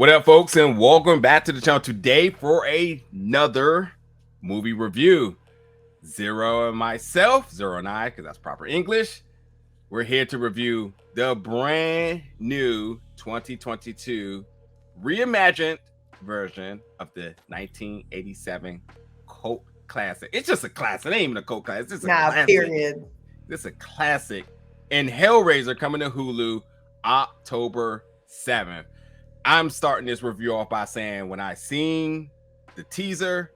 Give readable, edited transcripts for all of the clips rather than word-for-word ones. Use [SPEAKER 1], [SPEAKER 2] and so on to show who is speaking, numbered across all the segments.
[SPEAKER 1] What up, folks, and welcome back to the channel today for another movie review. Zero and myself, Zero and I, because that's proper English. We're here to review the brand new 2022 reimagined version of the 1987 cult classic. It's just a classic. It ain't even a cult classic. It's just a classic.
[SPEAKER 2] Period.
[SPEAKER 1] It's a classic. And Hellraiser coming to Hulu October 7th. I'm starting this review off by saying when I seen the teaser,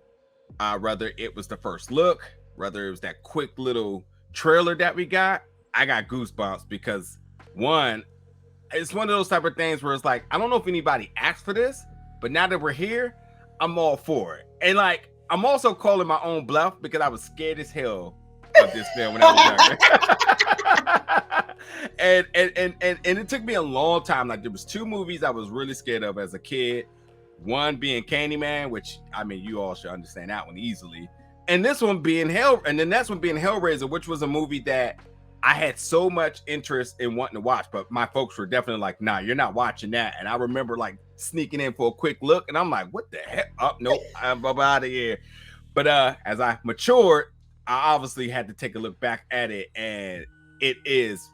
[SPEAKER 1] whether it was the first look, whether it was that quick little trailer that we got, I got goosebumps because one, it's one of those type of things where it's like, I don't know if anybody asked for this, but now that we're here, I'm all for it. And like, I'm also calling my own bluff because I was scared as hell of this film when I was younger. and it took me a long time. Like there was two movies I was really scared of as a kid. One being Candyman, which I mean you all should understand that one easily. And this one being and the next one being Hellraiser, which was a movie that I had so much interest in wanting to watch, but my folks were definitely like, nah, you're not watching that. And I remember like sneaking in for a quick look, and I'm like, what the heck? Oh, nope, I'm out of here. But as I matured, I obviously had to take a look back at it, and it's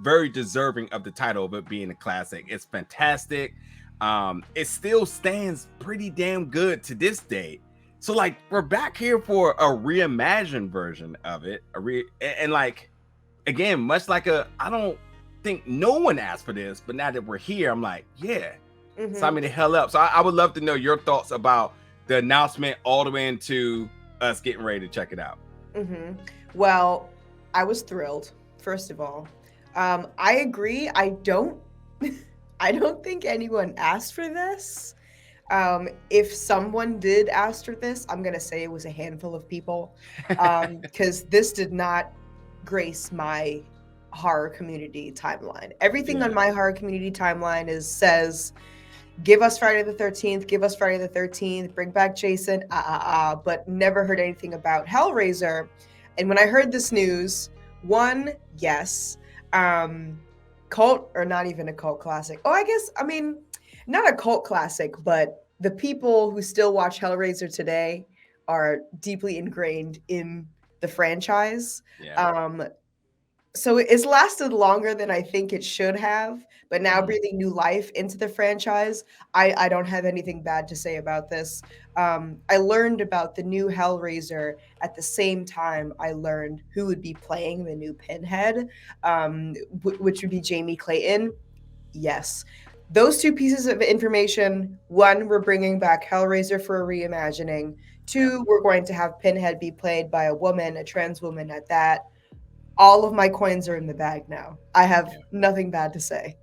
[SPEAKER 1] very deserving of the title of it being a classic. It's fantastic. It still stands pretty damn good to this day. So like we're back here for a reimagined version of it. And like again, much like I don't think no one asked for this, but now that we're here, I'm like, yeah, sign me the hell up. So I would love to know your thoughts about the announcement all the way into us getting ready to check it out.
[SPEAKER 2] Well, I was thrilled. First of all, I agree. I don't think anyone asked for this. If someone did ask for this, I'm gonna say it was a handful of people, because this did not grace my horror community timeline. Everything on my horror community timeline says, give us Friday the 13th, give us Friday the 13th, bring back Jason, but never heard anything about Hellraiser. And when I heard this news, one, yes, cult or not even a cult classic. Oh, I mean, not a cult classic, but the people who still watch Hellraiser today are deeply ingrained in the franchise.
[SPEAKER 1] Yeah.
[SPEAKER 2] So it's lasted longer than I think it should have, but now breathing new life into the franchise, I don't have anything bad to say about this. I learned about the new Hellraiser at the same time I learned who would be playing the new Pinhead, which would be Jamie Clayton. Yes. Those two pieces of information, one, we're bringing back Hellraiser for a reimagining. Two, we're going to have Pinhead be played by a woman, a trans woman at that. All of my coins are in the bag now. I have nothing bad to say.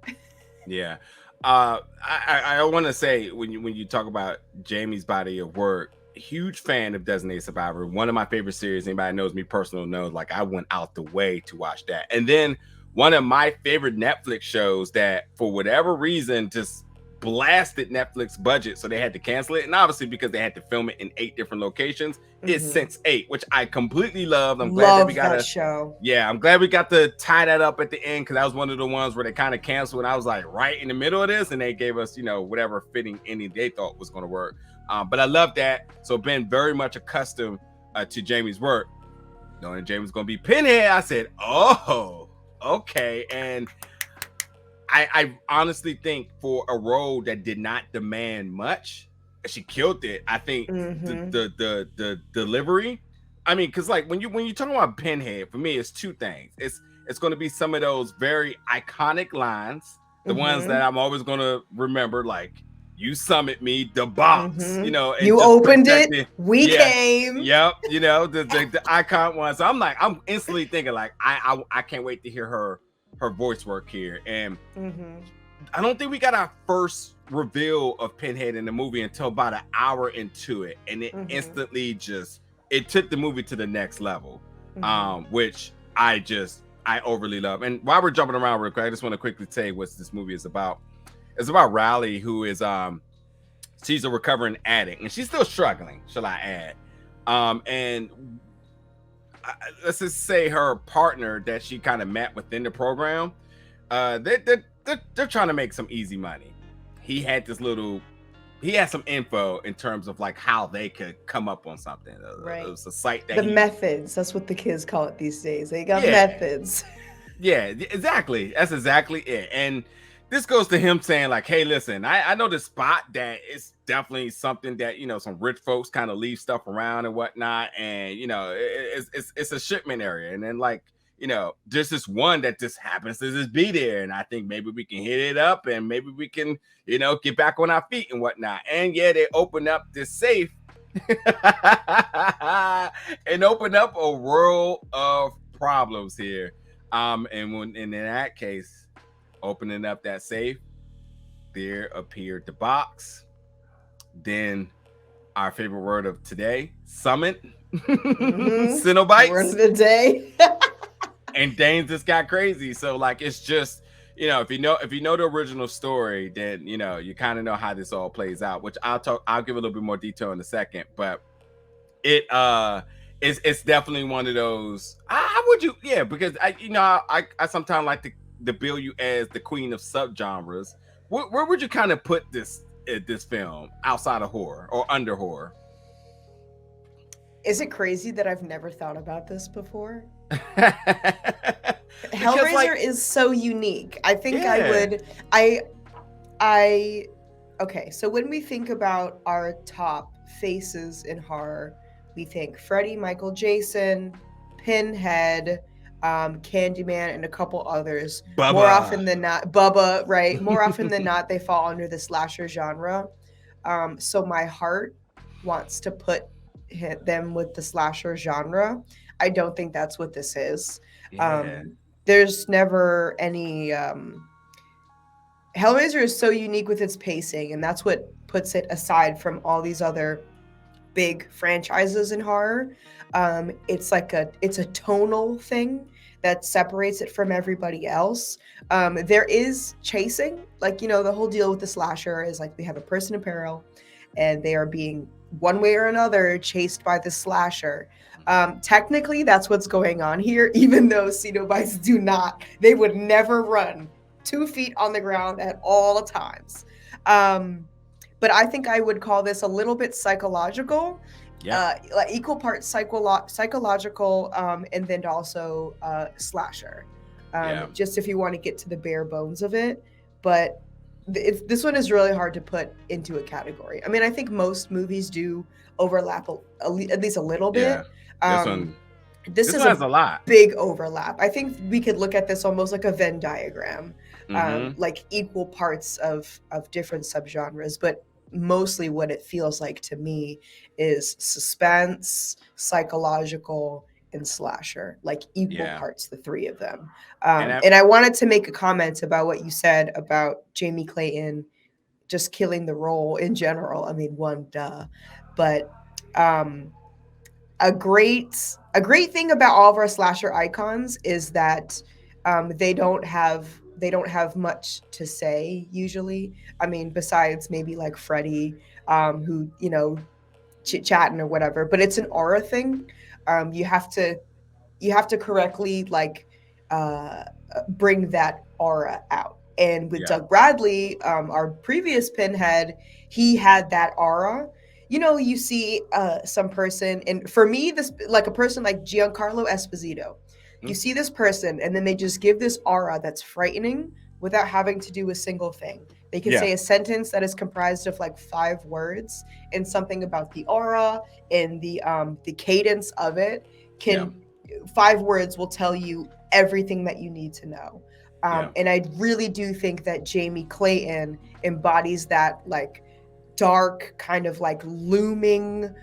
[SPEAKER 1] Yeah. I want to say when you talk about Jamie's body of work, huge fan of Designated Survivor. One of my favorite series. Anybody knows me personally knows, like I went out the way to watch that. And then one of my favorite Netflix shows that for whatever reason just blasted Netflix budget, so they had to cancel it. And obviously because they had to film it in 8 different locations, it's Sense8, which I completely loved. I'm glad that we got
[SPEAKER 2] that show.
[SPEAKER 1] Yeah, I'm glad we got to tie that up at the end, because that was one of the ones where they kind of canceled, and I was like right in the middle of this, and they gave us, whatever fitting ending they thought was going to work. But I love that. So been very much accustomed to Jamie's work. Knowing Jamie was going to be Pinhead, I said, oh, okay. And I honestly think for a role that did not demand much, she killed it. I think the delivery. I mean, because like when you talk about Pinhead, for me, it's two things. It's going to be some of those very iconic lines, the ones that I'm always going to remember, like you summoned me, the box, and
[SPEAKER 2] you opened it, we came.
[SPEAKER 1] Yep, the icon one. So I'm instantly thinking like I can't wait to hear her voice work here. And I don't think we got our first reveal of Pinhead in the movie until about an hour into it, and it instantly it took the movie to the next level, which I overly love. And while we're jumping around real quick, I just want to quickly say what this movie is about. It's about Riley, who is she's a recovering addict, and she's still struggling, shall I add. And let's just say her partner that she kind of met within the program, they're trying to make some easy money. he had some info in terms of like how they could come up on something.
[SPEAKER 2] Right.
[SPEAKER 1] It was a site that
[SPEAKER 2] the methods. That's what the kids call it these days. They got
[SPEAKER 1] Yeah.
[SPEAKER 2] methods.
[SPEAKER 1] Yeah, exactly. That's exactly it. And this goes to him saying like, hey, listen, I know the spot that it's definitely something that, you know, some rich folks kind of leave stuff around and whatnot. And, you know, it's a shipment area. And then like, you know, there's this one that just happens to just be there. And I think maybe we can hit it up and maybe we can, you know, get back on our feet and whatnot. And yeah, they open up this safe and open up a world of problems here. And in that case, opening up that safe, there appeared the box. Then our favorite word of today, summit. Cenobites.
[SPEAKER 2] Word of the day.
[SPEAKER 1] And Danes just got crazy. So like it's just, you know, if you know the original story, then you know you kind of know how this all plays out, which I'll give a little bit more detail in a second. But it's definitely one of those. How would you? Yeah, because I sometimes like to bill you as the queen of subgenres. Where would you kind of put this film outside of horror or under horror?
[SPEAKER 2] Is it crazy that I've never thought about this before? Hellraiser is so unique. I think okay, so when we think about our top faces in horror, we think Freddy, Michael, Jason, Pinhead, Candyman, and a couple others.
[SPEAKER 1] Bubba.
[SPEAKER 2] More often than not, Bubba, right? More often than not, they fall under the slasher genre. So my heart wants to hit them with the slasher genre. I don't think that's what this is.
[SPEAKER 1] Yeah.
[SPEAKER 2] There's never any. Hellraiser is so unique with its pacing, and that's what puts it aside from all these other big franchises in horror. It's a tonal thing that separates it from everybody else. There is chasing, like, you know, the whole deal with the slasher is like we have a person in peril, and they are being one way or another chased by the slasher. Technically, that's what's going on here, even though Cenobites do not. They would never run 2 feet on the ground at all times. But I think I would call this a little bit psychological. Like equal parts psychological, and then also slasher. Just if you want to get to the bare bones of it. But this one is really hard to put into a category. I mean, I think most movies do overlap at least a little bit. This is
[SPEAKER 1] has a lot.
[SPEAKER 2] Big overlap. I think we could look at this almost like a Venn diagram, like equal parts of different subgenres. But mostly what it feels like to me is suspense, psychological, and slasher, like equal parts, the three of them. And I wanted to make a comment about what you said about Jamie Clayton just killing the role in general. I mean, but a great thing about all of our slasher icons is that they don't have much to say usually. I mean, besides maybe like Freddy, who, you know, chit-chatting or whatever, but it's an aura thing. You have to correctly like bring that aura out. And with Doug Bradley, our previous Pinhead, he had that aura. You know, you see some person, and for me, this like a person like Giancarlo Esposito. You see this person, and then they just give this aura that's frightening without having to do a single thing. They can say a sentence that is comprised of like 5 words, and something about the aura and the cadence of it 5 words will tell you everything that you need to know. And I really do think that Jamie Clayton embodies that like dark kind of like looming,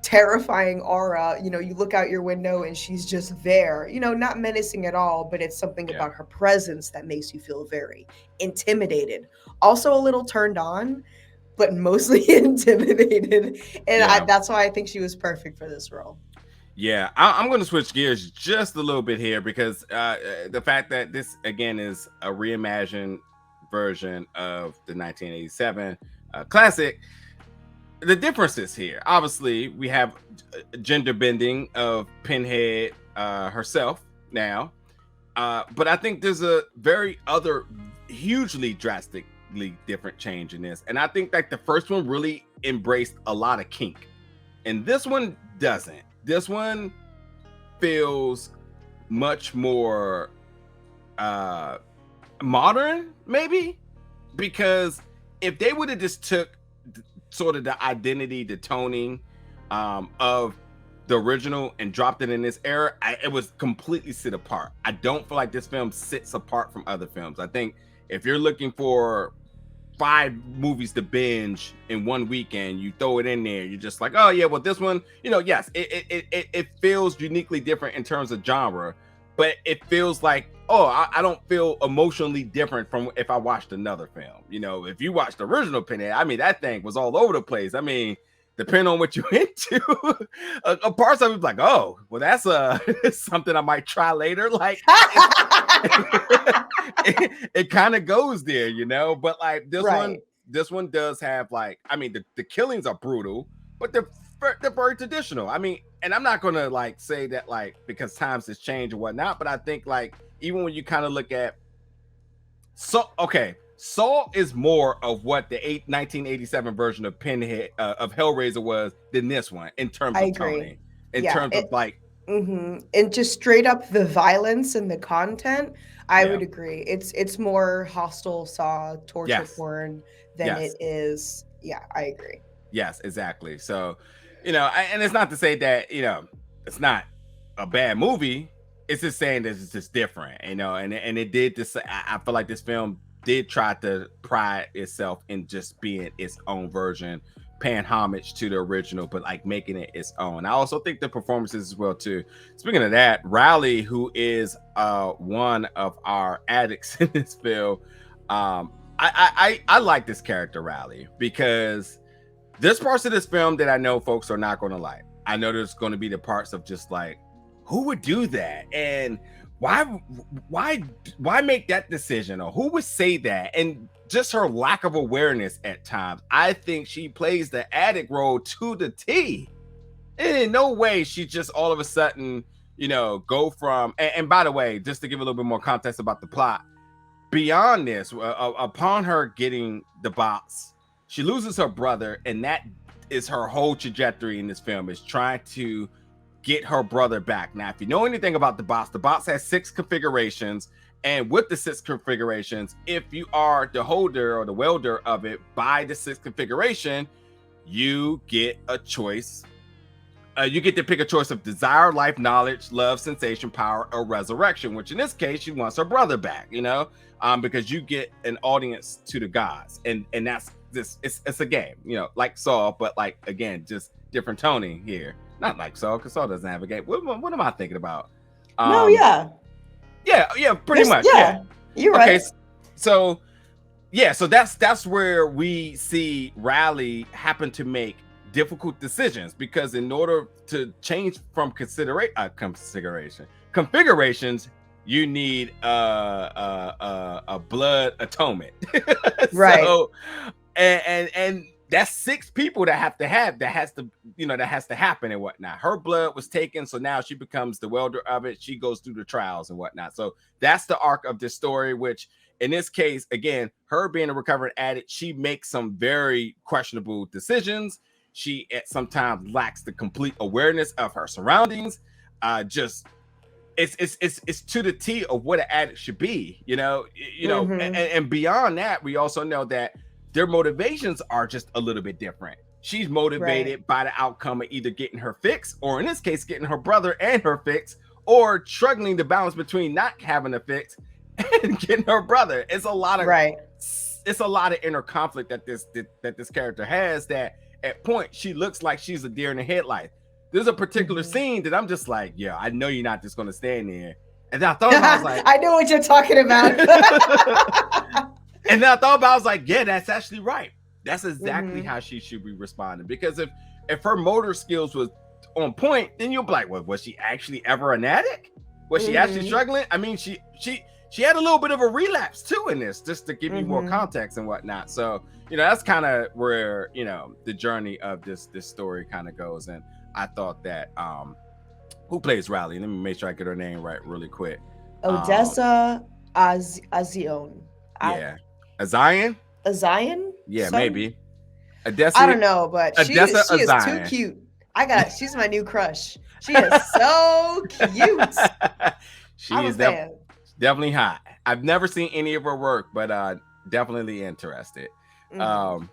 [SPEAKER 2] terrifying aura. You know, you look out your window and she's just there, you know, not menacing at all, but it's something about her presence that makes you feel very intimidated. Also a little turned on, but mostly intimidated. And that's why I think she was perfect for this role.
[SPEAKER 1] Yeah, I'm going to switch gears just a little bit here because the fact that this, again, is a reimagined version of the 1987 classic, the differences here. Obviously, we have gender bending of Pinhead herself now, but I think there's a very other hugely drastic uniquely different change in this. And I think like the first one really embraced a lot of kink, and this one doesn't. This one feels much more modern, maybe, because if they would have just took sort of the identity, the toning of the original and dropped it in this era, it was completely sit apart. I don't feel like this film sits apart from other films. I think if you're looking for 5 movies to binge in one weekend, you throw it in there, you're just like, oh yeah, well this one, yes, it feels uniquely different in terms of genre, but it feels like, oh, I don't feel emotionally different from if I watched another film. If you watched the original Pinhead, I mean, that thing was all over the place. I mean, depending on what you're into, parts of it was like, oh, well, that's something I might try later. Like, it kind of goes there, but like this one does have like, I mean, the killings are brutal, but they're very traditional. I mean, and I'm not gonna like say that like because times has changed and whatnot, but I think like even when you kind of look at Saw is more of what the 1987 version of Pinhead of Hellraiser was than this one in terms of toning, in terms of like,
[SPEAKER 2] and just straight up the violence and the content. I would agree. It's more hostile Saw torture porn than it is. Yeah, I agree.
[SPEAKER 1] Yes, exactly. So, and it's not to say that it's not a bad movie. It's just saying that it's just different, and it did this. I feel like this film did try to pride itself in just being its own version, paying homage to the original, but like making it its own. I also think the performances as well too. Speaking of that, Riley, who is one of our addicts in this film, I like this character Riley because there's parts of this film that I know folks are not going to like. I know there's going to be the parts of just like, who would do that? And why make that decision? Or who would say that? And just her lack of awareness at times. I think she plays the addict role to the T. And in no way she just all of a sudden, go from, and by the way, just to give a little bit more context about the plot, beyond this, upon her getting the box, she loses her brother, and that is her whole trajectory in this film, is trying to get her brother back. Now, if you know anything about the box has 6 configurations, and with the 6 configurations, if you are the holder or the welder of it by the 6th configuration, you get a choice. You get to pick a choice of desire, life, knowledge, love, sensation, power, or resurrection, which in this case, she wants her brother back, because you get an audience to the gods. And that's this, it's a game, like Saw, but like, again, just different toning here. Not like Saw, because Saw doesn't have a game. What am I thinking about? Pretty much. Yeah,
[SPEAKER 2] you're right.
[SPEAKER 1] So that's where we see Riley happen to make difficult decisions, because in order to change from configurations, you need a blood atonement.
[SPEAKER 2] Right.
[SPEAKER 1] So, and that's 6 people that has to happen and whatnot. Her blood was taken, so now she becomes the welder of it. She goes through the trials and whatnot. So that's the arc of this story, which in this case, again, her being a recovering addict, she makes some very questionable decisions. She sometimes lacks the complete awareness of her surroundings. It's to the T of what an addict should be, and beyond that, we also know that their motivations are just a little bit different. She's motivated by the outcome of either getting her fix, or in this case, getting her brother and her fix, or struggling to balance between not having a fix and getting her brother. It's a lot of it's a lot of inner conflict that this character has, that at point she looks like she's a deer in the headlight. There's a particular scene that I'm just like, yeah, I know you're not just gonna stand there. And I thought I was like,
[SPEAKER 2] I know what you're talking about.
[SPEAKER 1] And then I thought about, I was like, yeah, that's actually right. That's exactly how she should be responding. Because if her motor skills was on point, then you'll be like, well, was she actually ever an addict? Was she actually struggling? I mean, she had a little bit of a relapse too in this, just to give you more context and whatnot. So, that's kind of where, the journey of this story kind of goes. And I thought that, who plays Riley? Let me make sure I get her name right really quick.
[SPEAKER 2] Odessa Azion.
[SPEAKER 1] Yeah. Azion?
[SPEAKER 2] a Zion?
[SPEAKER 1] Yeah, maybe.
[SPEAKER 2] I
[SPEAKER 1] Odessa,
[SPEAKER 2] don't know, but
[SPEAKER 1] Odessa,
[SPEAKER 2] she
[SPEAKER 1] a
[SPEAKER 2] is too
[SPEAKER 1] Zion.
[SPEAKER 2] cute. She's my new crush. She is so cute.
[SPEAKER 1] She
[SPEAKER 2] I'm a
[SPEAKER 1] is
[SPEAKER 2] fan.
[SPEAKER 1] definitely hot. I've never seen any of her work, but definitely interested.
[SPEAKER 2] Hmm.
[SPEAKER 1] Um,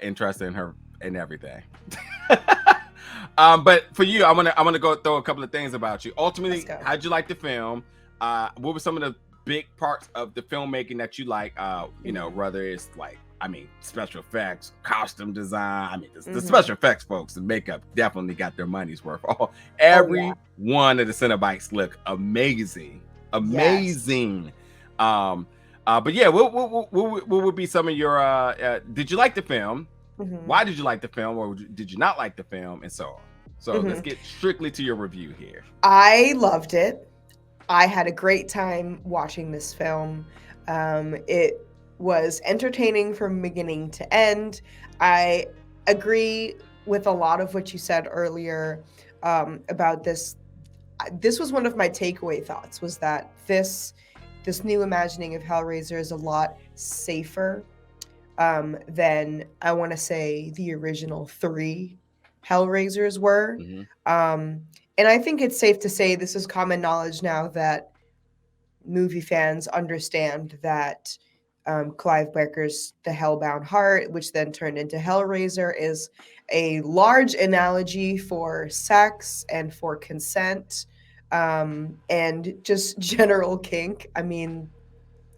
[SPEAKER 1] interested in her and everything. But for you, I wanna go throw a couple of things about you.
[SPEAKER 2] Let's
[SPEAKER 1] Ultimately,
[SPEAKER 2] go.
[SPEAKER 1] how'd you like the film? What were some of the big parts of the filmmaking that you like?
[SPEAKER 2] Hmm.
[SPEAKER 1] Whether it's like, special effects, costume design. The
[SPEAKER 2] Hmm.
[SPEAKER 1] special effects folks and makeup definitely got their money's worth.
[SPEAKER 2] Oh yeah.
[SPEAKER 1] Every one of the Cenobites look amazing,
[SPEAKER 2] Yes.
[SPEAKER 1] amazing. Um, but yeah, what would be some of your? Did you like the film?
[SPEAKER 2] Hmm.
[SPEAKER 1] Why did you like the film, or did you not like the film, and so on? So let's
[SPEAKER 2] Hmm.
[SPEAKER 1] get strictly to your review here.
[SPEAKER 2] I loved it. I had a great time watching this film. It was entertaining from beginning to end. I agree with a lot of what you said earlier about this. This was one of my takeaway thoughts, was that this new imagining of Hellraiser is a lot safer than, I want to say, the original three Hellraisers were.
[SPEAKER 1] Mm-hmm.
[SPEAKER 2] Um, and I think it's safe to say this is common knowledge now that movie fans understand that Clive Barker's The Hellbound Heart, which then turned into Hellraiser, is a large analogy for sex and for consent and just general kink. I mean,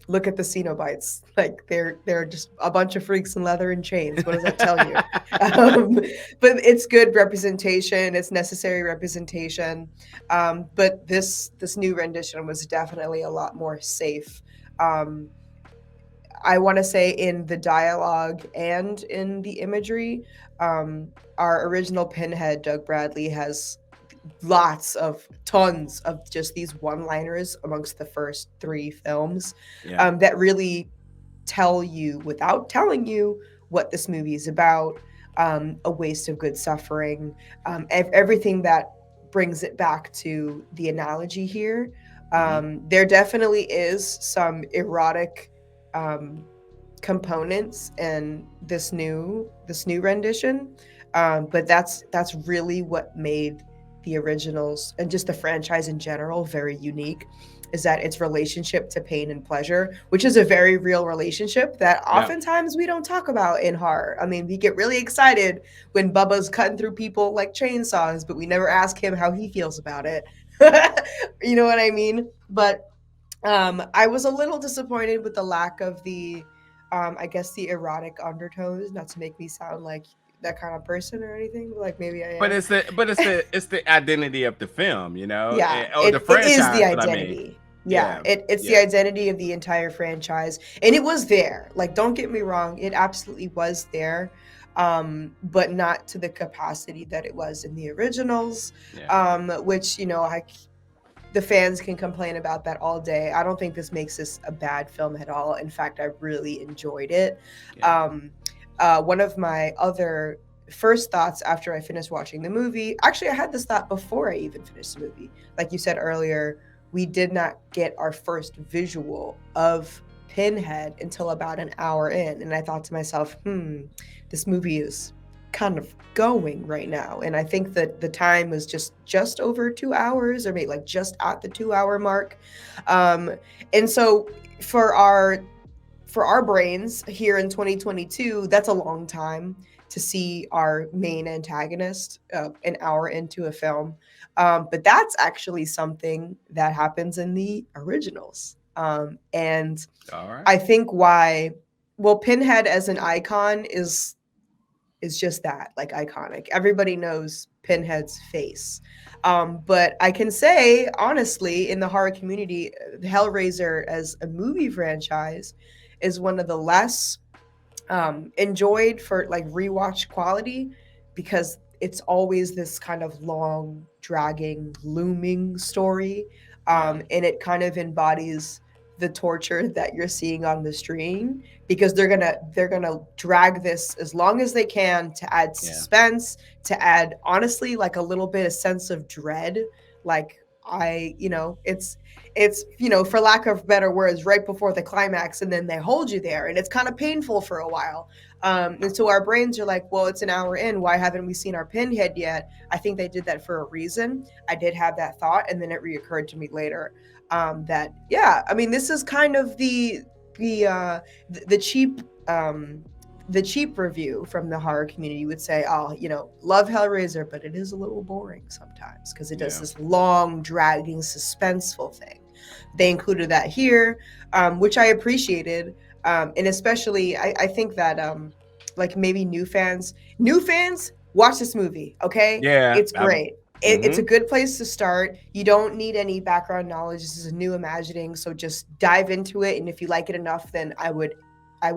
[SPEAKER 2] look at the Cenobites. Like they're just a bunch of freaks in leather and chains. What does that tell you? Um, but it's good representation. It's necessary representation. But this new rendition was definitely a lot more safe. Um, I want to say in the dialogue and in the imagery, um, our original Pinhead, Doug Bradley, has tons of just these one-liners amongst the first three films
[SPEAKER 1] Yeah.
[SPEAKER 2] that really tell you without telling you what this movie is about. A waste of good suffering, everything that brings it back to the analogy here.
[SPEAKER 1] Mm-hmm.
[SPEAKER 2] There definitely is some erotic um, components in this new rendition, but that's really what made the originals and just the franchise in general very unique, is that its relationship to pain and pleasure, which is a very real relationship that
[SPEAKER 1] Yeah.
[SPEAKER 2] oftentimes we don't talk about in horror. I mean, we get really excited when Bubba's cutting through people like chainsaws, but we never ask him how he feels about it. You know what I mean? But I was a little disappointed with the lack of I guess the erotic undertones. Not to make me sound like that kind of person or anything, but like maybe I
[SPEAKER 1] But
[SPEAKER 2] am.
[SPEAKER 1] it's the identity of the film,
[SPEAKER 2] Yeah,
[SPEAKER 1] or the
[SPEAKER 2] it is the
[SPEAKER 1] franchise. But I mean,
[SPEAKER 2] identity. Yeah,
[SPEAKER 1] yeah,
[SPEAKER 2] it's the
[SPEAKER 1] yeah,
[SPEAKER 2] identity of the entire franchise, and it was there. Like, don't get me wrong, it absolutely was there, but not to the capacity that it was in the originals.
[SPEAKER 1] yeah,
[SPEAKER 2] Which the fans can complain about that all day. I don't think this makes this a bad film at all. In fact, I really enjoyed it.
[SPEAKER 1] yeah.
[SPEAKER 2] Um, One of my other first thoughts after I finished watching the movie, actually, I had this thought before I even finished the movie. Like you said earlier, we did not get our first visual of Pinhead until about an hour in. And I thought to myself, this movie is kind of going right now, and I think that the time was just over 2 hours, or maybe like just at the 2 hour mark. um and so for our brains here in 2022, that's a long time to see our main antagonist an hour into a film. But that's actually something that happens in the originals. And
[SPEAKER 1] All right.
[SPEAKER 2] I think why, well, Pinhead as an icon is just that, like, iconic. Everybody knows Pinhead's face. But I can say, honestly, in the horror community, Hellraiser as a movie franchise is one of the less enjoyed for like rewatch quality, because it's always this kind of long, dragging, looming story.
[SPEAKER 1] Yeah,
[SPEAKER 2] And it kind of embodies the torture that you're seeing on the screen, because they're gonna drag this as long as they can to add
[SPEAKER 1] yeah,
[SPEAKER 2] suspense, to add, honestly, like a little bit of sense of dread. Like, it's for lack of better words, right before the climax, and then they hold you there, and it's kind of painful for a while. And so our brains are like, well, it's an hour in, why haven't we seen our pinhead yet? I think they did that for a reason. I did have that thought, and then it reoccurred to me later, that I mean, this is kind of the cheap the cheap review from the horror community would say, oh, love Hellraiser, but it is a little boring sometimes because it does this long, dragging, suspenseful thing. They included that here, which I appreciated. And especially, I think that like maybe new fans, watch this movie, okay?
[SPEAKER 1] Yeah.
[SPEAKER 2] It's great. It's a good place to start. You don't need any background knowledge. This is a new imagining, so just dive into it. And if you like it enough, then I would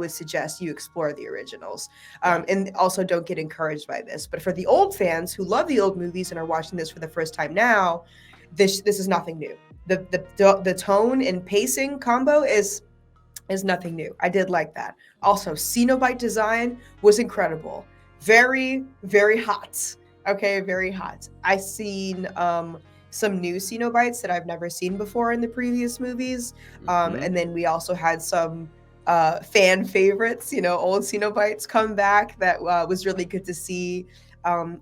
[SPEAKER 2] suggest you explore the originals. And also don't get encouraged by this. But for the old fans who love the old movies and are watching this for the first time now, this is nothing new. The tone and pacing combo is nothing new. I did like that. Also, Cenobite design was incredible. Very, very hot. Okay, very hot. I've seen some new Cenobites that I've never seen before in the previous movies. And then we also had some fan favorites, old Cenobites come back. That was really good to see.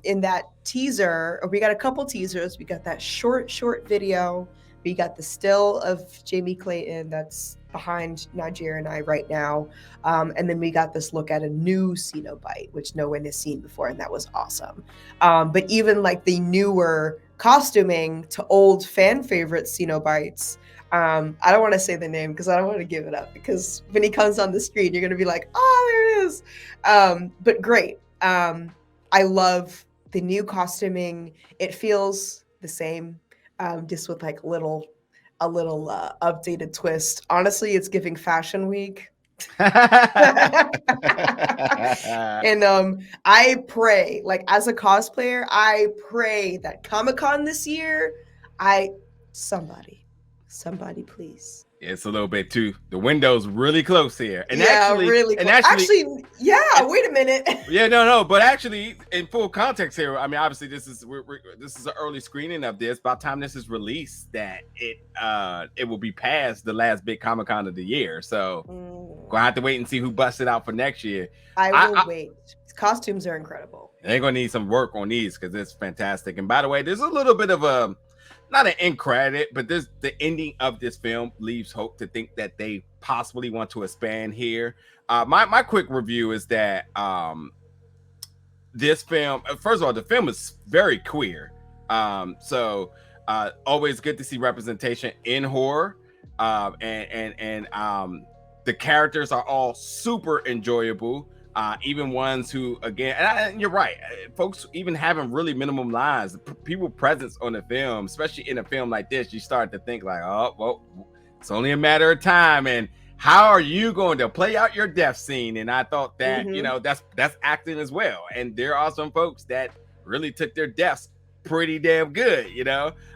[SPEAKER 2] In that teaser, we got a couple teasers. We got that short video. We got the still of Jamie Clayton that's behind Nigeria and I right now. And then we got this look at a new Cenobite, which no one has seen before, and that was awesome. But even like the newer costuming to old fan favorite Cenobites, I don't want to say the name because I don't want to give it up, because when he comes on the screen, you're going to be like, oh, there it is. But great. I love the new costuming. It feels the same, just with like a little updated twist. Honestly, it's giving Fashion Week. And I pray, like as a cosplayer, I pray that Comic-Con this year, somebody please.
[SPEAKER 1] It's a little bit too. The window's really close here, and
[SPEAKER 2] really close. Actually, wait a minute.
[SPEAKER 1] No. But actually, in full context here, I mean, obviously, this is an early screening of this. By the time this is released, that it will be past the last big Comic-Con of the year. So, gonna have to wait and see who busts it out for next year.
[SPEAKER 2] I will wait. Costumes are incredible.
[SPEAKER 1] They're gonna need some work on these because it's fantastic. And by the way, there's a little bit of a. Not an end credit, but the ending of this film leaves hope to think that they possibly want to expand here. My quick review is that this film, first of all, the film is very queer. So always good to see representation in horror. And the characters are all super enjoyable. Even ones who, again, and you're right, folks even having really minimum lines, people presence on the film, especially in a film like this, you start to think like, oh, well, it's only a matter of time, and how are you going to play out your death scene? And I thought that, that's acting as well. And there are some folks that really took their deaths pretty damn good,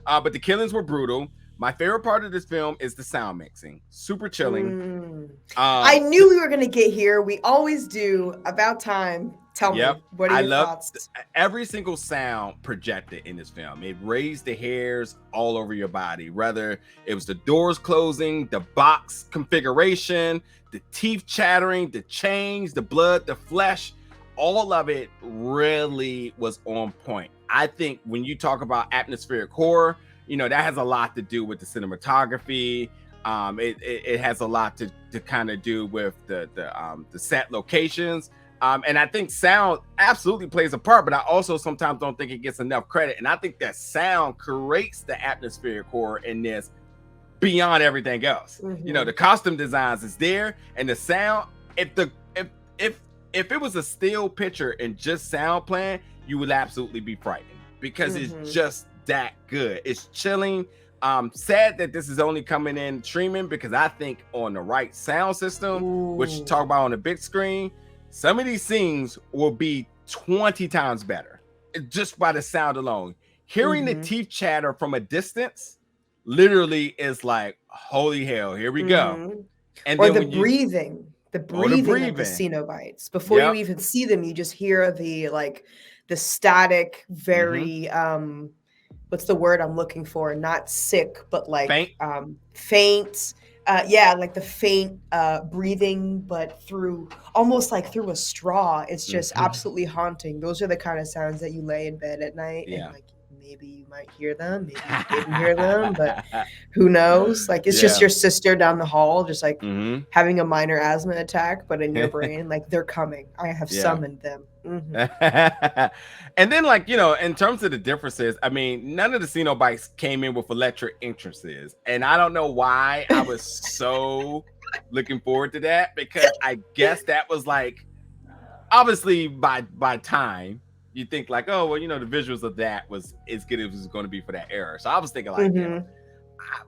[SPEAKER 1] but the killings were brutal. My favorite part of this film is the sound mixing. Super chilling.
[SPEAKER 2] I knew we were going to get here. We always do. About time. Tell me, what are your thoughts?
[SPEAKER 1] Every single sound projected in this film. It raised the hairs all over your body. Whether it was the doors closing, the box configuration, the teeth chattering, the chains, the blood, the flesh, all of it really was on point. I think when you talk about atmospheric horror, that has a lot to do with the cinematography. It has a lot to kind of do with the set locations. And I think sound absolutely plays a part, but I also sometimes don't think it gets enough credit. And I think that sound creates the atmospheric horror in this beyond everything else. The costume designs is there, and the sound. If it was a still picture and just sound playing, you would absolutely be frightened because it's just that good. It's chilling. Sad that this is only coming in streaming, because I think on the right sound system, which you talk about on the big screen, some of these scenes will be 20 times better just by the sound alone. Hearing the teeth chatter from a distance literally is like, holy hell, here we go. And
[SPEAKER 2] or
[SPEAKER 1] then
[SPEAKER 2] the breathing of the Cenobites. Before you even see them, you just hear the static, very what's the word I'm looking for? Not sick, but like
[SPEAKER 1] Faint.
[SPEAKER 2] Faint. Yeah, like the faint breathing, but almost like through a straw. It's just absolutely haunting. Those are the kind of sounds that you lay in bed at night, and like maybe you might hear them, maybe you didn't hear them, but who knows? Like it's just your sister down the hall, just like having a minor asthma attack, but in your brain, like they're coming. I have summoned them.
[SPEAKER 1] And then, like, you know, in terms of the differences, I mean, none of the Cenobites came in with electric entrances, and I don't know why I was so looking forward to that, because I guess that was like, obviously by time you think like, oh well, you know, the visuals of that was as good as it was going to be for that era. So I was thinking like, you know,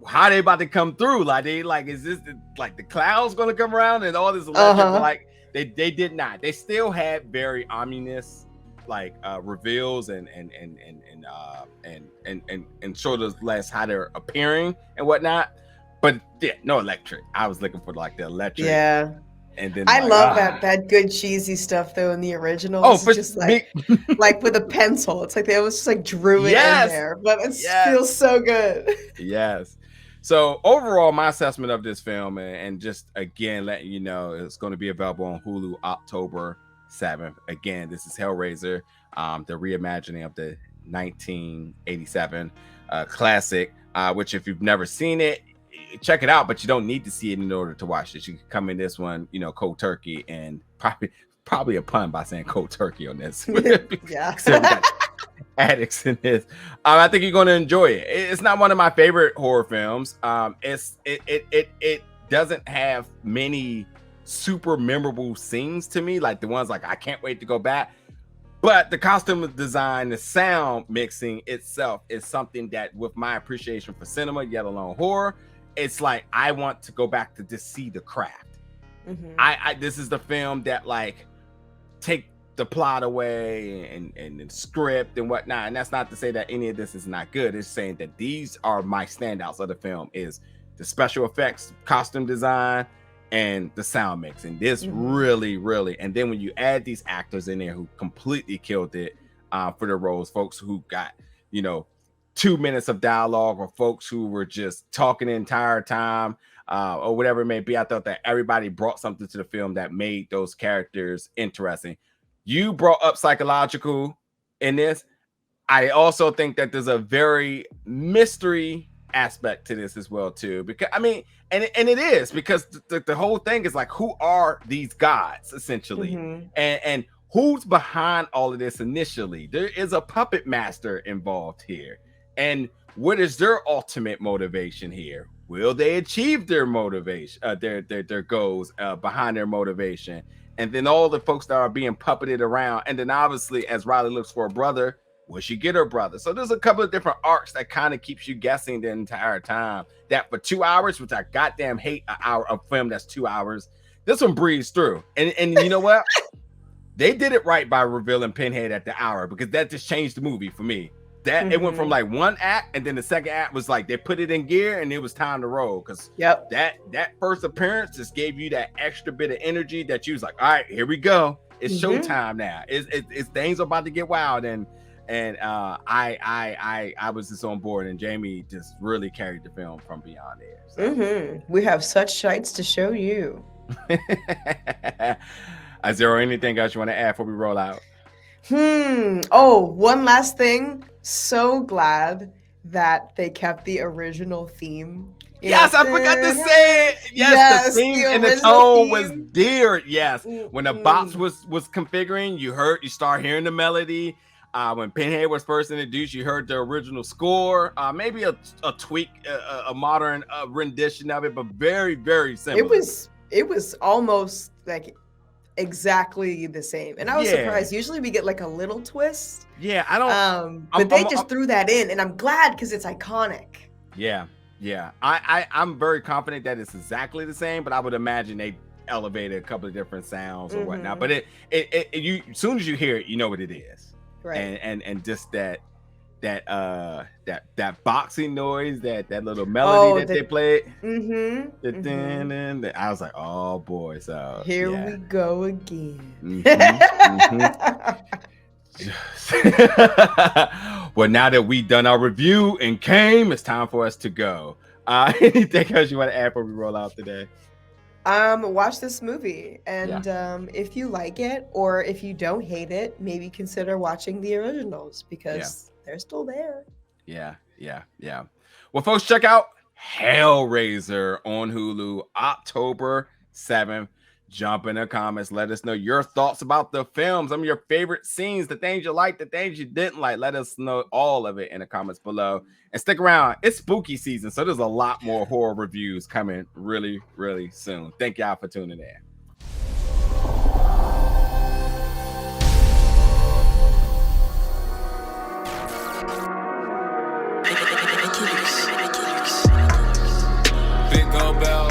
[SPEAKER 1] how they about to come through? Like they like, is this like the clouds going to come around and all this electric? Like they did not. They still had very ominous like reveals and sort of less how they're appearing and whatnot. But yeah, no electric. I was looking for like the electric.
[SPEAKER 2] Yeah.
[SPEAKER 1] And then
[SPEAKER 2] I love that good cheesy stuff though in the original.
[SPEAKER 1] Oh,
[SPEAKER 2] it's just like like with a pencil. It's like they almost just like drew it in there, but it feels so good.
[SPEAKER 1] Yes. So overall, my assessment of this film, and just again letting you know, it's going to be available on Hulu October 7th. Again, this is Hellraiser, the reimagining of the 1987 classic, which if you've never seen it, check it out, but you don't need to see it in order to watch it. You can come in this one, you know, cold turkey, and probably a pun by saying cold turkey on this.
[SPEAKER 2] Yeah.
[SPEAKER 1] So we got addicts in this. I think you're going to enjoy it. It's not one of my favorite horror films. It doesn't have many super memorable scenes to me, like the ones like I can't wait to go back. But the costume design, the sound mixing itself is something that, with my appreciation for cinema, yet alone horror, it's like I want to go back to just see the craft. This is the film that like take the plot away and the script and whatnot. And that's not to say that any of this is not good. It's saying that these are my standouts of the film: is the special effects, costume design, and the sound mix. And this really, and then when you add these actors in there who completely killed it for the roles, folks who got, you know, 2 minutes of dialogue, or folks who were just talking the entire time, or whatever it may be. I thought that everybody brought something to the film that made those characters interesting. You brought up psychological in this. I also think that there's a very mystery aspect to this as well too, because I mean, and it is because the whole thing is like, who are these gods essentially, and who's behind all of this initially? There is a puppet master involved here. And what is their ultimate motivation here? Will they achieve their motivation, their goals behind their motivation? And then all the folks that are being puppeted around. And then obviously, as Riley looks for a brother, will she get her brother? So there's a couple of different arcs that kind of keeps you guessing the entire time. That for 2 hours, which I goddamn hate a film that's 2 hours, this one breezes through. And you know what? They did it right by revealing Pinhead at the hour, because that just changed the movie for me. That it went from like one act, and then the second act was like they put it in gear and it was time to roll. Because that first appearance just gave you that extra bit of energy that you was like, all right, here we go. It's showtime now. It's things are about to get wild, and I was just on board, and Jamie just really carried the film from beyond there. So.
[SPEAKER 2] We have such sights to show you.
[SPEAKER 1] Is there anything else you want to add before we roll out?
[SPEAKER 2] Oh, one last thing. So glad that they kept the original theme.
[SPEAKER 1] Yes, I forgot to say it. Yes, the theme and the tone was dear. Yes, when the box was configuring, you start hearing the melody. When Pinhead was first introduced, you heard the original score. Maybe a tweak, a modern rendition of it, but very, very similar.
[SPEAKER 2] It was almost like exactly the same, and I was surprised. Usually we get like a little twist.
[SPEAKER 1] Yeah, I don't.
[SPEAKER 2] But they just threw that in, and I'm glad because it's iconic.
[SPEAKER 1] Yeah. I'm very confident that it's exactly the same, but I would imagine they elevated a couple of different sounds or whatnot. But you as soon as you hear it, you know what it is,
[SPEAKER 2] right?
[SPEAKER 1] And just that boxing noise, that little melody they played. I was like, oh boy, so
[SPEAKER 2] here we go again.
[SPEAKER 1] Well, now that we done our review and came, it's time for us to go. Anything else you want to add before we roll out today?
[SPEAKER 2] Watch this movie, and if you like it or if you don't hate it, maybe consider watching the originals because they're still there.
[SPEAKER 1] Yeah. Well, folks, check out Hellraiser on Hulu, October 7th. Jump in the comments. Let us know your thoughts about the film, some of your favorite scenes, the things you liked, the things you didn't like. Let us know all of it in the comments below. And stick around. It's spooky season, so there's a lot more horror reviews coming really, really soon. Thank y'all for tuning in. Big old bell.